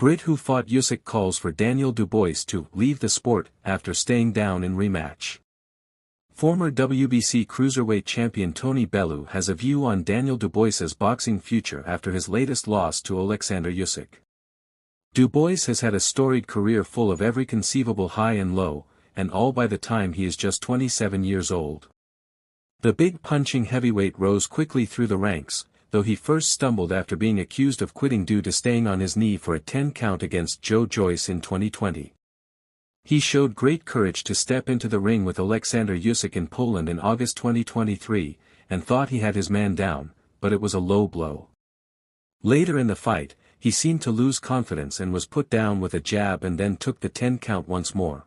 Brit who fought Usyk calls for Daniel Dubois to leave the sport after staying down in rematch. Former WBC cruiserweight champion Tony Bellew has a view on Daniel Dubois's boxing future after his latest loss to Alexander Usyk. Dubois has had a storied career full of every conceivable high and low, and all by the time he is just 27 years old. The big punching heavyweight rose quickly through the ranks, though he first stumbled after being accused of quitting due to staying on his knee for a 10 count against Joe Joyce in 2020. He showed great courage to step into the ring with Alexander Usyk in Poland in August 2023, and thought he had his man down, but it was a low blow. Later in the fight, he seemed to lose confidence and was put down with a jab and then took the 10 count once more.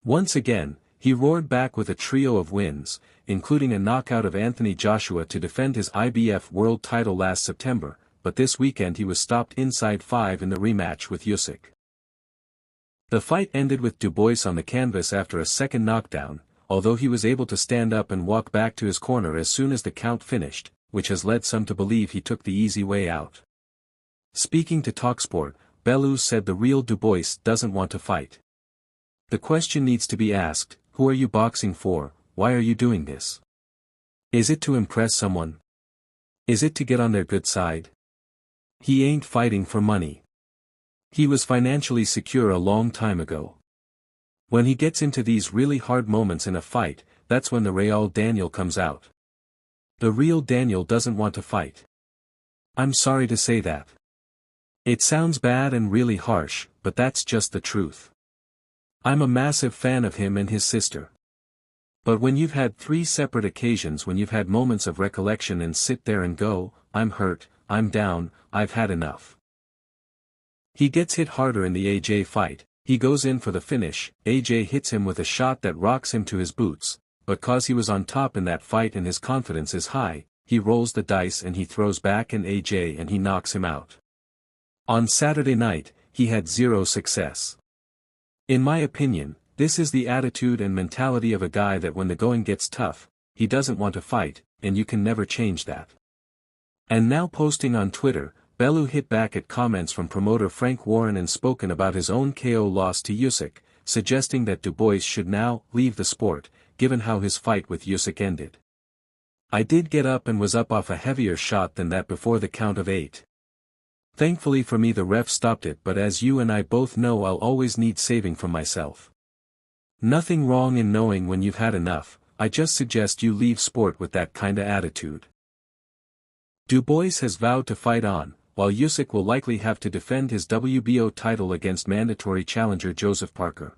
Once again, he roared back with a trio of wins, including a knockout of Anthony Joshua to defend his IBF world title last September, but this weekend he was stopped inside 5 in the rematch with Usyk. The fight ended with Dubois on the canvas after a second knockdown, although he was able to stand up and walk back to his corner as soon as the count finished, which has led some to believe he took the easy way out. Speaking to TalkSport, Bellew said the real Dubois doesn't want to fight. The question needs to be asked, who are you boxing for, why are you doing this? Is it to impress someone? Is it to get on their good side? He ain't fighting for money. He was financially secure a long time ago. When he gets into these really hard moments in a fight, that's when the real Daniel comes out. The real Daniel doesn't want to fight. I'm sorry to say that. It sounds bad and really harsh, but that's just the truth. I'm a massive fan of him and his sister. But when you've had 3 separate occasions when you've had moments of recollection and sit there and go, I'm hurt, I'm down, I've had enough. He gets hit harder in the AJ fight, he goes in for the finish, AJ hits him with a shot that rocks him to his boots, but cause he was on top in that fight and his confidence is high, he rolls the dice and he throws back in AJ and he knocks him out. On Saturday night, he had 0 success. In my opinion, this is the attitude and mentality of a guy that when the going gets tough, he doesn't want to fight, and you can never change that. And now posting on Twitter, Bellew hit back at comments from promoter Frank Warren and spoken about his own KO loss to Usyk, suggesting that Dubois should now leave the sport, given how his fight with Usyk ended. I did get up and was up off a heavier shot than that before the count of 8. Thankfully for me the ref stopped it, but as you and I both know I'll always need saving from myself. Nothing wrong in knowing when you've had enough, I just suggest you leave sport with that kinda attitude. Dubois has vowed to fight on, while Usyk will likely have to defend his WBO title against mandatory challenger Joseph Parker.